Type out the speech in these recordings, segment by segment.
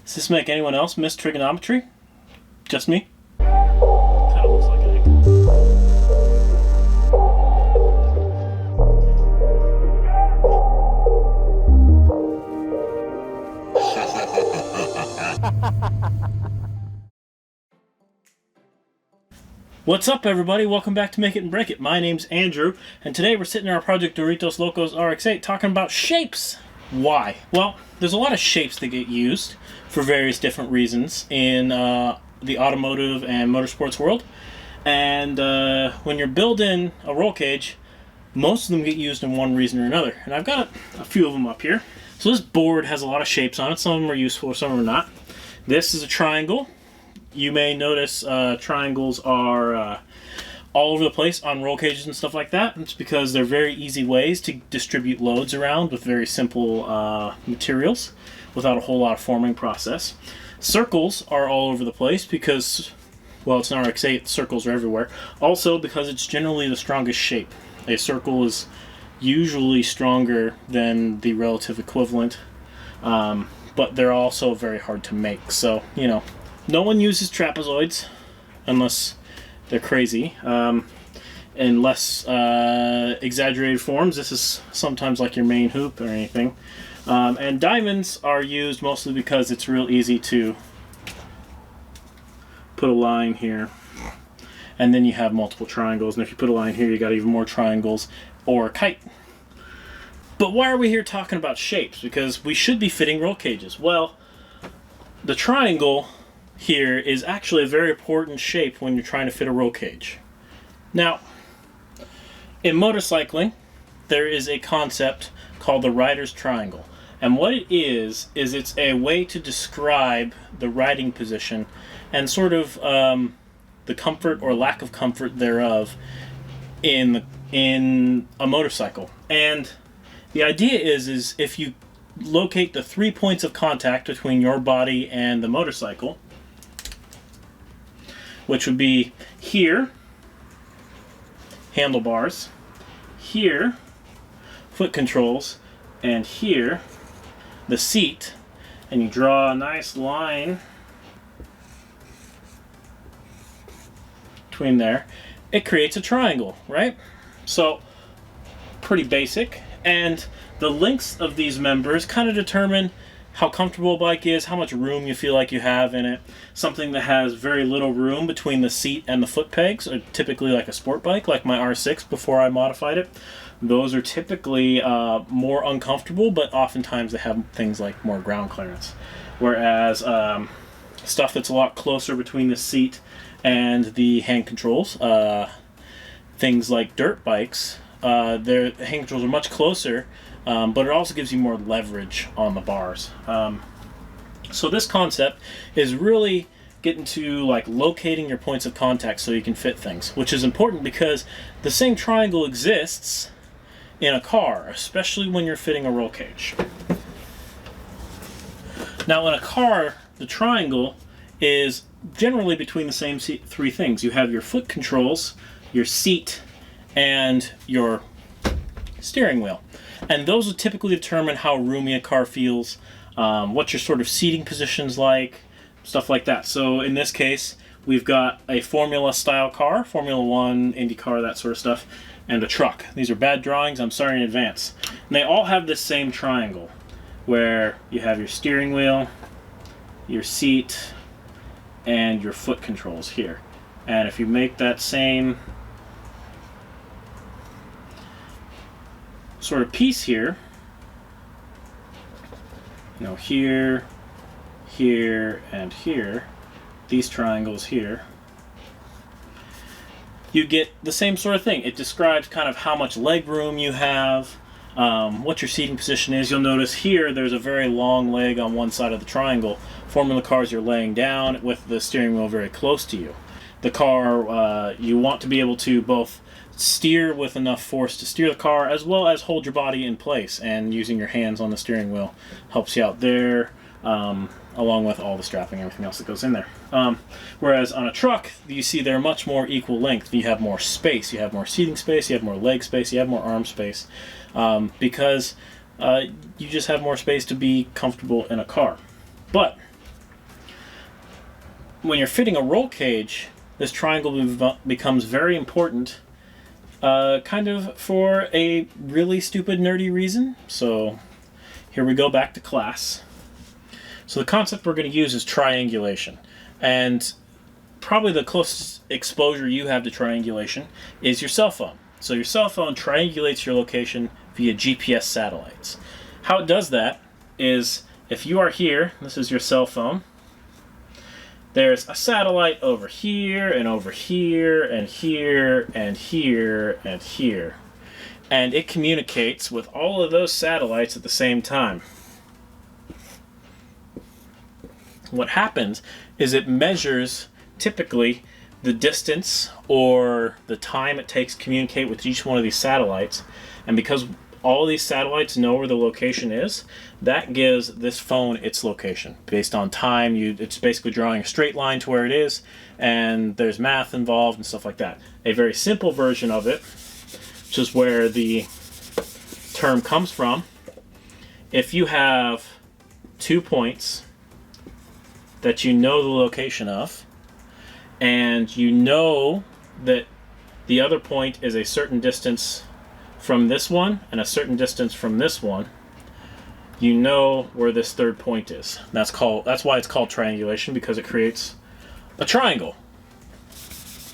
Does this make anyone else miss trigonometry? Just me? Kind of looks like an egg. What's up, everybody? Welcome back to Make It and Break It. My name's Andrew, and today we're sitting in our project Doritos Locos RX-8 talking about shapes. Why? Well, there's a lot of shapes that get used for various different reasons in the automotive and motorsports world. And when you're building a roll cage, most of them get used in one reason or another. And I've got a few of them up here. So this board has a lot of shapes on it. Some of them are useful, some of them are not. This is a triangle. You may notice triangles are all over the place on roll cages and stuff like that. It's because they're very easy ways to distribute loads around with very simple materials without a whole lot of forming process. Circles are all over the place because, well, it's an RX-8, circles are everywhere. Also because it's generally the strongest shape. A circle is usually stronger than the relative equivalent, but they're also very hard to make. So, you know, no one uses trapezoids unless they're crazy. In less exaggerated forms, this is sometimes like your main hoop or anything. And diamonds are used mostly because it's real easy to put a line here, and then you have multiple triangles, and if you put a line here, you got even more triangles, or a kite. But why are we here talking about shapes? Because we should be fitting roll cages. Well, the triangle here is actually a very important shape when you're trying to fit a roll cage. Now, in motorcycling, there is a concept called the rider's triangle. And what it is it's a way to describe the riding position and sort of the comfort or lack of comfort thereof in a motorcycle. And the idea is if you locate the 3 points of contact between your body and the motorcycle, which would be here, handlebars, here, foot controls, and here, the seat, and you draw a nice line between there, it creates a triangle, right? So, pretty basic. And the lengths of these members kind of determine how comfortable a bike is, how much room you feel like you have in it. Something that has very little room between the seat and the foot pegs, or typically like a sport bike, like my R6 before I modified it. Those are typically more uncomfortable, but oftentimes they have things like more ground clearance. Whereas stuff that's a lot closer between the seat and the hand controls, things like dirt bikes, their hand controls are much closer, but it also gives you more leverage on the bars. So this concept is really getting to like locating your points of contact so you can fit things, which is important because the same triangle exists in a car, especially when you're fitting a roll cage. Now in a car, the triangle is generally between the same three things. You have your foot controls, your seat, and your steering wheel. And those will typically determine how roomy a car feels, what your sort of seating position's like, stuff like that. So in this case, we've got a Formula style car, Formula 1, IndyCar, that sort of stuff, and a truck. These are bad drawings, I'm sorry in advance. And they all have this same triangle, where you have your steering wheel, your seat, and your foot controls here. And if you make that same sort of piece here, you know, here, here, and here, these triangles here, you get the same sort of thing. It describes kind of how much leg room you have, what your seating position is. You'll notice here there's a very long leg on one side of the triangle. Formula cars, you're laying down with the steering wheel very close to you. The car, you want to be able to both steer with enough force to steer the car as well as hold your body in place, and using your hands on the steering wheel helps you out there, along with all the strapping and everything else that goes in there. Whereas on a truck, you see they're much more equal length. You have more space, you have more seating space, you have more leg space, you have more arm space, because you just have more space to be comfortable in a car. But when you're fitting a roll cage, this triangle becomes very important, kind of for a really stupid, nerdy reason. So here we go back to class. So the concept we're going to use is triangulation. And probably the closest exposure you have to triangulation is your cell phone. So your cell phone triangulates your location via GPS satellites. How it does that is, if you are here, this is your cell phone, there's a satellite over here, and over here, and here, and here, and here. And it communicates with all of those satellites at the same time. What happens is it measures, typically, the distance or the time it takes to communicate with each one of these satellites. And because all of these satellites know where the location is, that gives this phone its location. Based on time, it's basically drawing a straight line to where it is, and there's math involved and stuff like that. A very simple version of it, which is where the term comes from. If you have 2 points that you know the location of, and you know that the other point is a certain distance from this one and a certain distance from this one, you know where this third point is. That's why it's called triangulation, because it creates a triangle.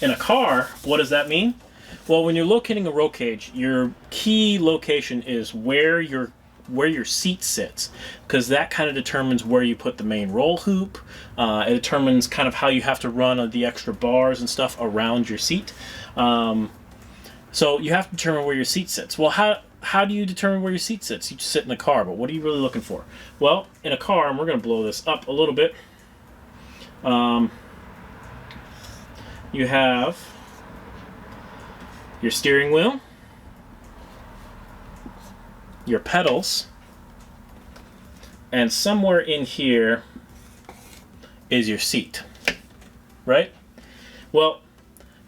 In a car, what does that mean? Well, when you're locating a roll cage, your key location is where your seat sits, because that kind of determines where you put the main roll hoop. It determines kind of how you have to run the extra bars and stuff around your seat. So you have to determine where your seat sits. Well, how do you determine where your seat sits? You just sit in the car, but what are you really looking for? Well, in a car, and we're going to blow this up a little bit, you have your steering wheel, your pedals, and somewhere in here is your seat, right? Well,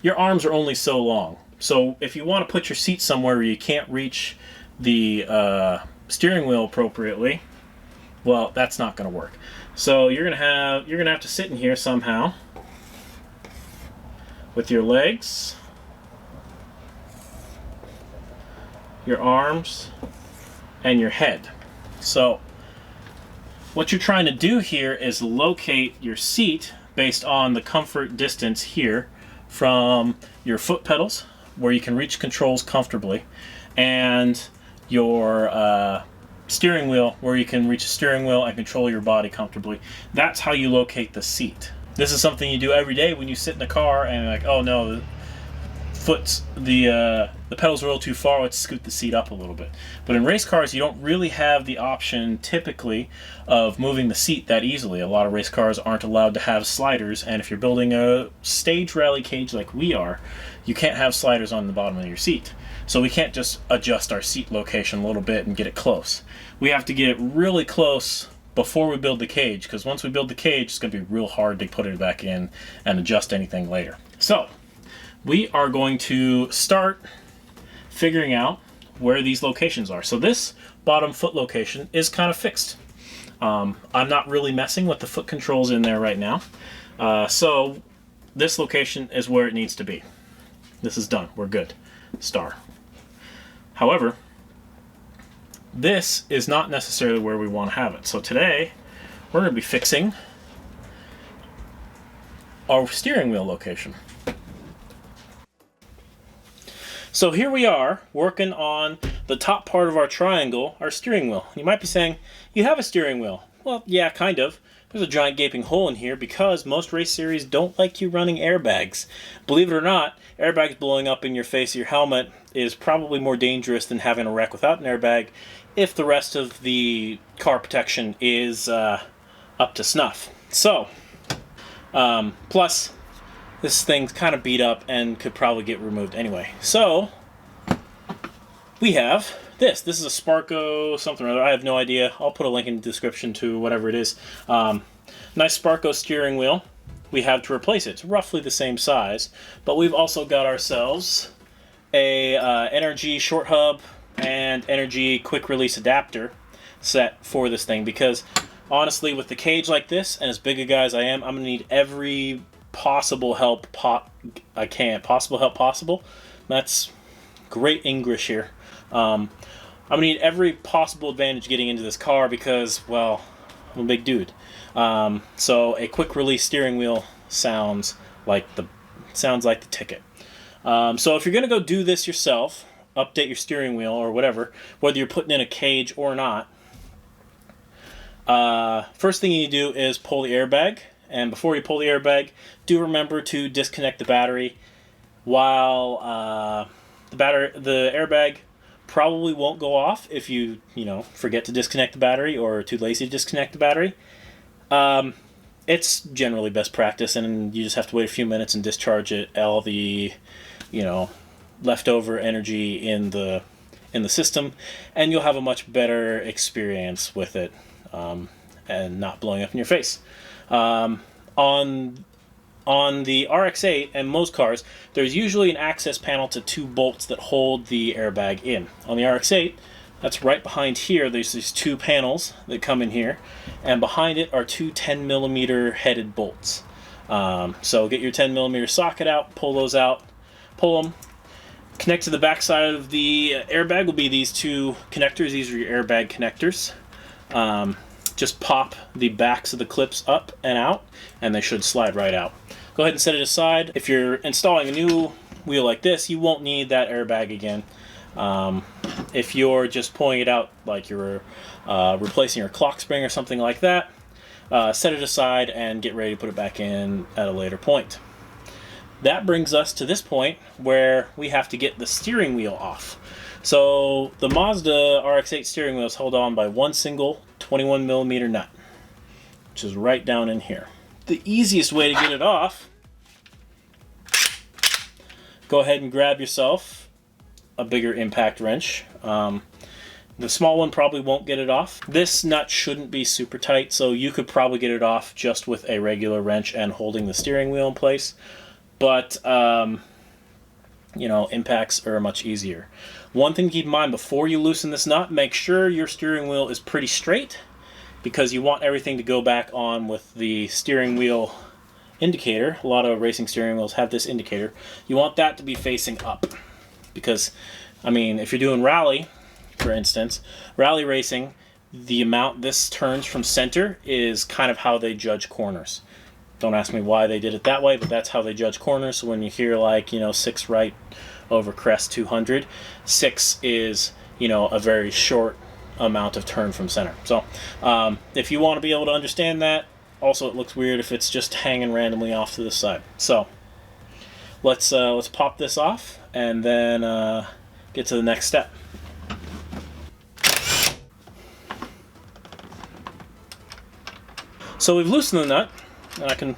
your arms are only so long. So if you want to put your seat somewhere where you can't reach the steering wheel appropriately, well, that's not going to work. So you're going to have to sit in here somehow with your legs, your arms, and your head. So what you're trying to do here is locate your seat based on the comfort distance here from your foot pedals, where you can reach controls comfortably, and your steering wheel, where you can reach the steering wheel and control your body comfortably. That's how you locate the seat. This is something you do every day when you sit in a car and you're like, oh no, the pedals are a little too far, let's scoot the seat up a little bit. But in race cars, you don't really have the option, typically, of moving the seat that easily. A lot of race cars aren't allowed to have sliders, and if you're building a stage rally cage like we are, you can't have sliders on the bottom of your seat. So we can't just adjust our seat location a little bit and get it close. We have to get it really close before we build the cage, because once we build the cage, it's going to be real hard to put it back in and adjust anything later. So we are going to start figuring out where these locations are. So this bottom foot location is kind of fixed. I'm not really messing with the foot controls in there right now. So this location is where it needs to be. This is done. We're good. Star. However, this is not necessarily where we want to have it. So today, we're going to be fixing our steering wheel location. So here we are, working on the top part of our triangle, our steering wheel. You might be saying, you have a steering wheel. Well, yeah, kind of. There's a giant gaping hole in here because most race series don't like you running airbags. Believe it or not, airbags blowing up in your face of your helmet is probably more dangerous than having a wreck without an airbag if the rest of the car protection is up to snuff. So, plus, this thing's kind of beat up and could probably get removed anyway. So, we have this. This is a Sparco something or other. I have no idea. I'll put a link in the description to whatever it is. Nice Sparco steering wheel we have to replace it. It's roughly the same size, but we've also got ourselves a NRG short hub and NRG quick release adapter set for this thing, because Honestly, with the cage like this and as big a guy as I am, I'm gonna need every possible help I can. Possible help possible. That's great English here. I'm gonna need every possible advantage getting into this car because, well, I'm a big dude. So a quick release steering wheel sounds like the ticket. So if you're gonna go do this yourself, update your steering wheel or whatever, whether you're putting in a cage or not, first thing you need to do is pull the airbag. And before you pull the airbag, do remember to disconnect the battery. While the airbag probably won't go off if you forget to disconnect the battery or are too lazy to disconnect the battery. It's generally best practice, and you just have to wait a few minutes and discharge all the leftover energy in the system, and you'll have a much better experience with it, and not blowing up in your face. On the RX-8 and most cars, there's usually an access panel to 2 bolts that hold the airbag in. On the RX-8, that's right behind here. There's these 2 panels that come in here, and behind it are 2 10mm headed bolts. So get your 10mm socket out, pull those out, pull them. Connect to the back side of the airbag will be these 2 connectors. These are your airbag connectors. Just pop the backs of the clips up and out, and they should slide right out. Go ahead and set it aside. If you're installing a new wheel like this, you won't need that airbag again. If you're just pulling it out like you're replacing your clock spring or something like that, set it aside and get ready to put it back in at a later point. That brings us to this point where we have to get the steering wheel off. So the Mazda RX-8 steering wheel is held on by one single 21mm nut, which is right down in here. The easiest way to get it off, go ahead and grab yourself a bigger impact wrench. The small one probably won't get it off. This nut shouldn't be super tight, so you could probably get it off just with a regular wrench and holding the steering wheel in place. But impacts are much easier. One thing to keep in mind before you loosen this nut, make sure your steering wheel is pretty straight, because you want everything to go back on with the steering wheel indicator. A lot of racing steering wheels have this indicator. You want that to be facing up, because, if you're doing rally, for instance, rally racing, the amount this turns from center is kind of how they judge corners. Don't ask me why they did it that way, but that's how they judge corners. So when you hear 6 right over crest 200, 6 is, a very short amount of turn from center. So if you want to be able to understand that, also it looks weird if it's just hanging randomly off to the side. So let's pop this off and then get to the next step. So we've loosened the nut, and I can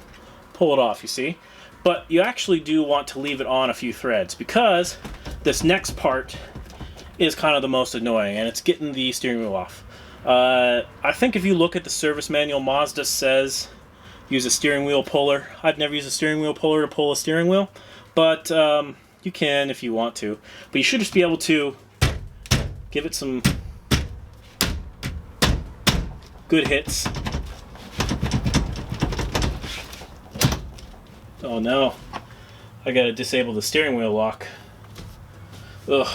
pull it off, you see. But you actually do want to leave it on a few threads, because this next part is kind of the most annoying, and it's getting the steering wheel off. I think if you look at the service manual, Mazda says use a steering wheel puller. I've never used a steering wheel puller to pull a steering wheel, but you can if you want to. But you should just be able to give it some good hits. Oh no, I gotta disable the steering wheel lock. Ugh.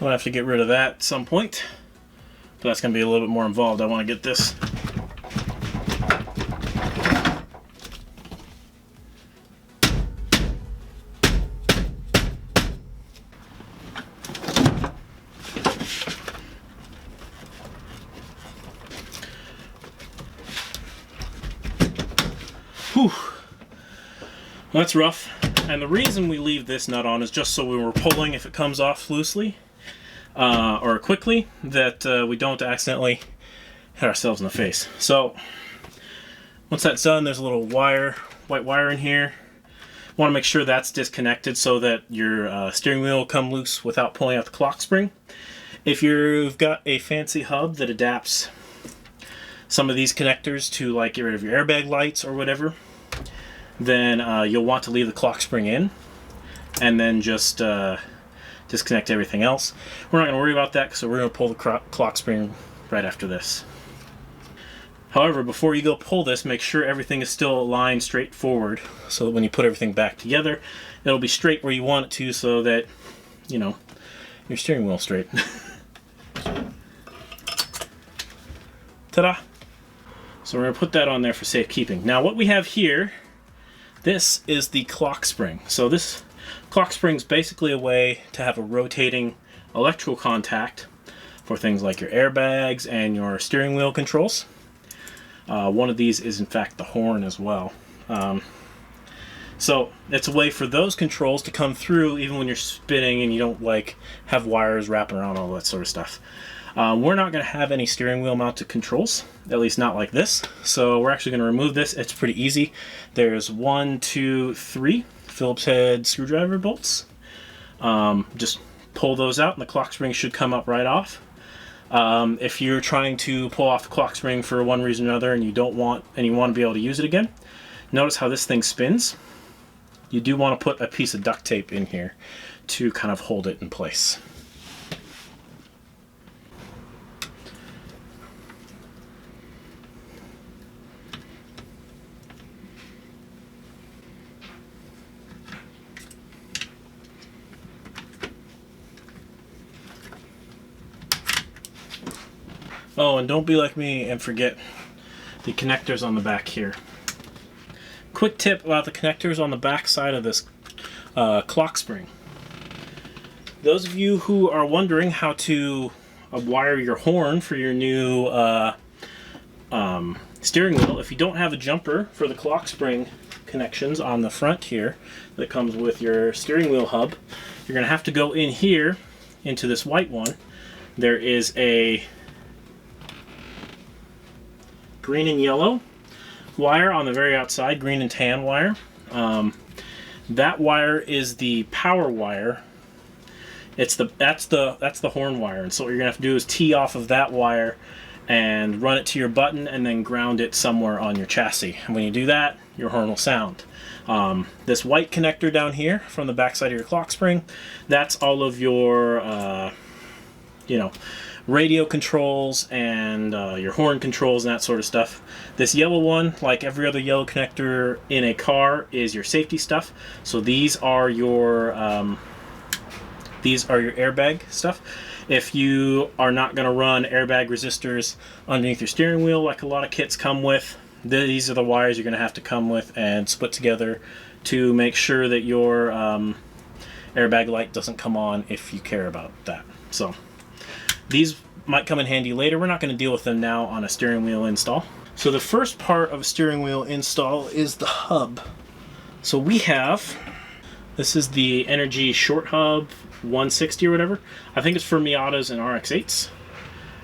I'll have to get rid of that at some point, but that's gonna be a little bit more involved. I want to get this. Whew. Well, that's rough. And the reason we leave this nut on is just so when we're pulling, if it comes off loosely or quickly, that we don't accidentally hit ourselves in the face. So once that's done, there's a little white wire in here. Want to make sure that's disconnected so that your steering wheel will come loose without pulling out the clock spring. If you've got a fancy hub that adapts some of these connectors to get rid of your airbag lights or whatever, then you'll want to leave the clock spring in. and then just disconnect everything else. We're not going to worry about that, so we're going to pull the clock spring right after this. However, before you go pull this, make sure everything is still aligned straight forward, so that when you put everything back together, it'll be straight where you want it to, so that, you know, your steering wheel's straight. Ta-da! So we're going to put that on there for safekeeping. Now what we have here, this is the clock spring. So this clock spring is basically a way to have a rotating electrical contact for things like your airbags and your steering wheel controls. One of these is in fact the horn as well. So it's a way for those controls to come through even when you're spinning and you don't like have wires wrapping around all that sort of stuff. We're not going to have any steering wheel mounted controls, at least not like this. So we're actually going to remove this. It's pretty easy. There's 1, 2, 3 Phillips head screwdriver bolts. Just pull those out and the clock spring should come up right off. If you're trying to pull off the clock spring for one reason or another and you want to be able to use it again, notice how this thing spins. You do want to put a piece of duct tape in here to kind of hold it in place. Oh, and don't be like me and forget the connectors on the back here. Quick tip about the connectors on the back side of this clock spring. Those of you who are wondering how to wire your horn for your new steering wheel, if you don't have a jumper for the clock spring connections on the front here that comes with your steering wheel hub, you're going to have to go in here into this white one. There is a green and yellow wire on the very outside, green and tan wire. That wire is the power wire. That's the horn wire, and so what you're gonna have to do is tee off of that wire and run it to your button and then ground it somewhere on your chassis. And when you do that, your horn will sound. This white connector down here from the back side of your clock spring, that's all of your radio controls and your horn controls and that sort of stuff. This yellow one, like every other yellow connector in a car, is your safety stuff. So these are your airbag stuff. If you are not going to run airbag resistors underneath your steering wheel like a lot of kits come with, these are the wires you're going to have to come with and split together to make sure that your airbag light doesn't come on if you care about that. So these might come in handy later. We're not going to deal with them now on a steering wheel install. So the first part of a steering wheel install is the hub. So we have, this is the NRG short hub 160 or whatever. I think it's for Miatas and RX-8s.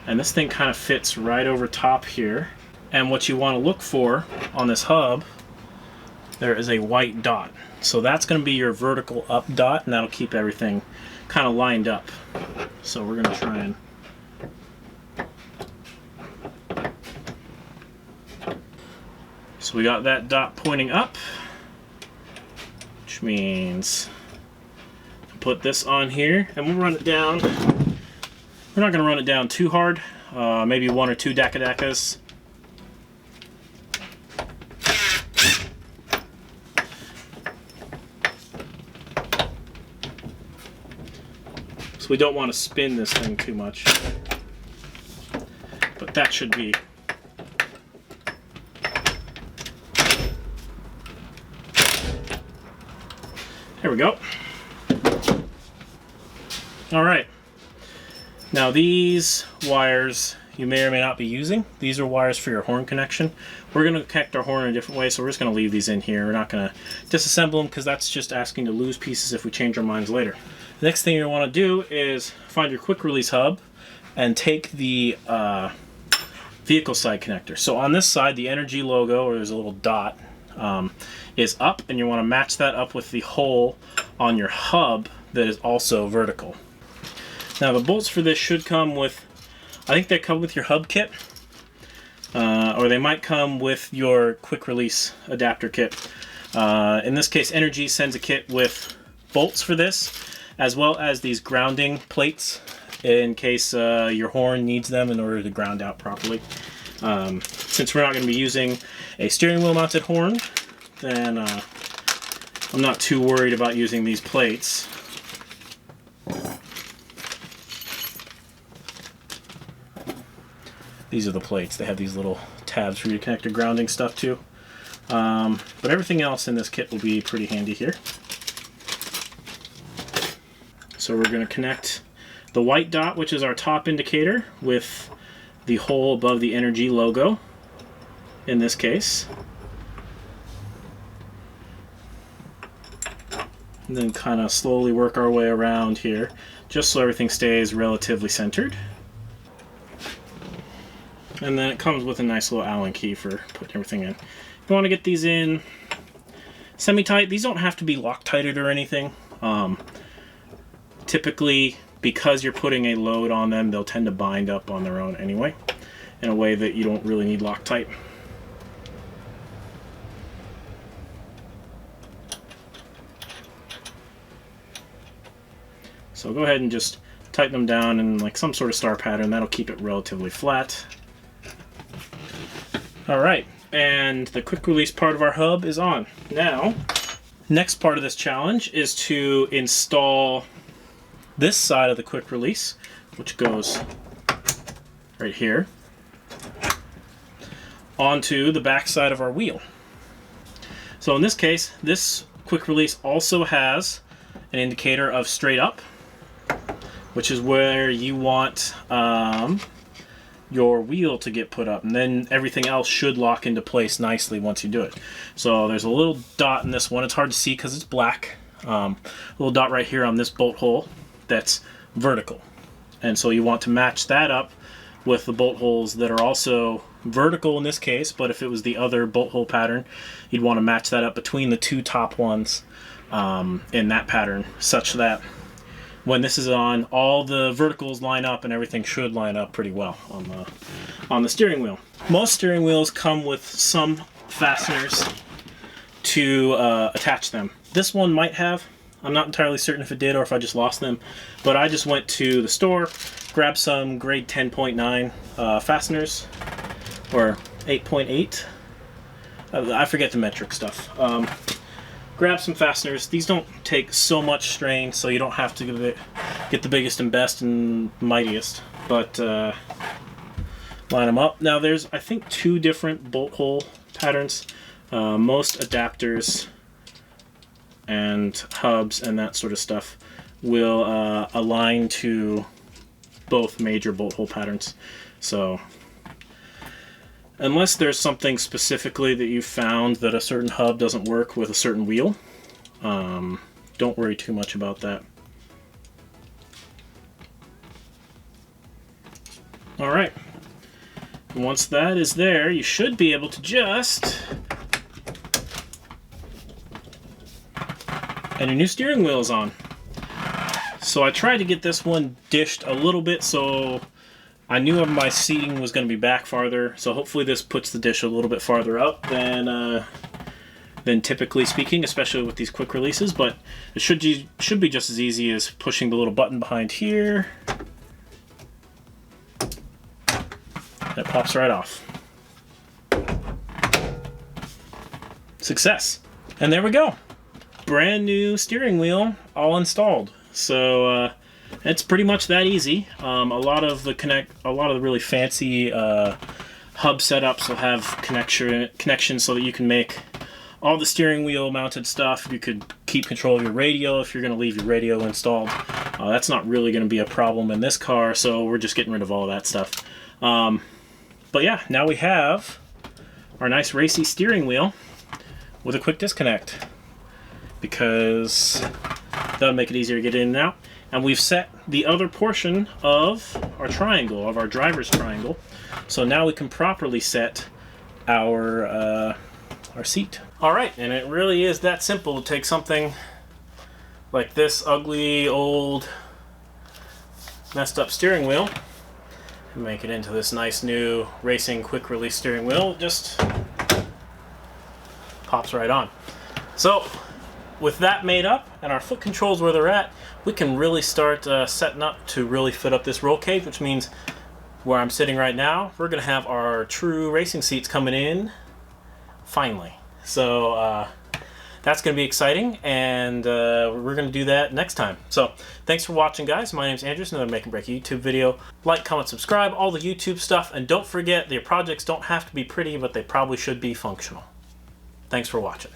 And this thing kind of fits right over top here. And what you want to look for on this hub, there is a white dot. So that's going to be your vertical up dot, and that'll keep everything kind of lined up. So we're going to try and so we got that dot pointing up, which means put this on here and we'll run it down. We're not going to run it down too hard, maybe 1 or 2 dakadakas. So we don't want to spin this thing too much, but that should be. There we go. All right. Now these wires you may or may not be using. These are wires for your horn connection. We're going to connect our horn in a different way, so we're just going to leave these in here. We're not going to disassemble them because that's just asking to lose pieces if we change our minds later. The next thing you want to do is find your quick release hub and take the vehicle side connector. So on this side, the NRG logo, or there's a little dot, is up, and you want to match that up with the hole on your hub that is also vertical. Now the bolts for this should come with, I think they come with your hub kit, or they might come with your quick release adapter kit. In this case, NRG sends a kit with bolts for this, as well as these grounding plates in case your horn needs them in order to ground out properly. Since we're not going to be using a steering wheel mounted horn, then I'm not too worried about using these plates. These are the plates. They have these little tabs for you to connect your grounding stuff to. But everything else in this kit will be pretty handy here. So we're going to connect the white dot, which is our top indicator, with the hole above the NRG logo in this case. And then kind of slowly work our way around here, just so everything stays relatively centered. And then it comes with a nice little Allen key for putting everything in. You want to get these in semi-tight. These don't have to be Loctited or anything. Typically, because you're putting a load on them, they'll tend to bind up on their own anyway, in a way that you don't really need Loctite. So go ahead and just tighten them down in like some sort of star pattern. That'll keep it relatively flat. Alright, and the quick release part of our hub is on. Now, next part of this challenge is to install this side of the quick release, which goes right here, onto the back side of our wheel. So in this case, this quick release also has an indicator of straight up, which is where you want your wheel to get put up, and then everything else should lock into place nicely once you do it. So there's a little dot in this one. It's hard to see because it's black. A little dot right here on this bolt hole that's vertical, and so you want to match that up with the bolt holes that are also vertical in this case, but if it was the other bolt hole pattern, you'd want to match that up between the two top ones in that pattern, such that when this is on, all the verticals line up and everything should line up pretty well on the steering wheel. Most steering wheels come with some fasteners to attach them. This one might have. I'm not entirely certain if it did or if I just lost them, but I just went to the store, grabbed some grade 10.9 fasteners, or 8.8. I forget the metric stuff. Grab some fasteners. These don't take so much strain, so you don't have to get the biggest and best and mightiest, but line them up. Now there's, I think, 2 different bolt hole patterns. Most adapters and hubs and that sort of stuff will align to both major bolt hole patterns. So unless there's something specifically that you found that a certain hub doesn't work with a certain wheel, don't worry too much about that. Alright, once that is there, you should be able to just... and your new steering wheel is on. So I tried to get this one dished a little bit, so I knew my seating was going to be back farther, so hopefully this puts the dish a little bit farther up than typically speaking, especially with these quick releases, but it should be just as easy as pushing the little button behind here. That pops right off. Success! And there we go. Brand new steering wheel all installed. So it's pretty much that easy. A lot of the really fancy hub setups will have connections so that you can make all the steering wheel mounted stuff. You could keep control of your radio if you're going to leave your radio installed. That's not really going to be a problem in this car, so we're just getting rid of all that stuff. But yeah, now we have our nice racy steering wheel with a quick disconnect, because that'll make it easier to get in and out. And we've set the other portion of our triangle, of our driver's triangle, so now we can properly set our seat. Alright, and it really is that simple to take something like this ugly, old, messed up steering wheel and make it into this nice new racing quick release steering wheel. It just pops right on. So with that made up and our foot controls where they're at, we can really start setting up to really fit up this roll cage, which means where I'm sitting right now, we're going to have our true racing seats coming in finally. So that's going to be exciting, and we're going to do that next time. So thanks for watching, guys. My name's Andrew. It's another Make and Break YouTube video. Like, comment, subscribe, all the YouTube stuff, and don't forget, your projects don't have to be pretty, but they probably should be functional. Thanks for watching.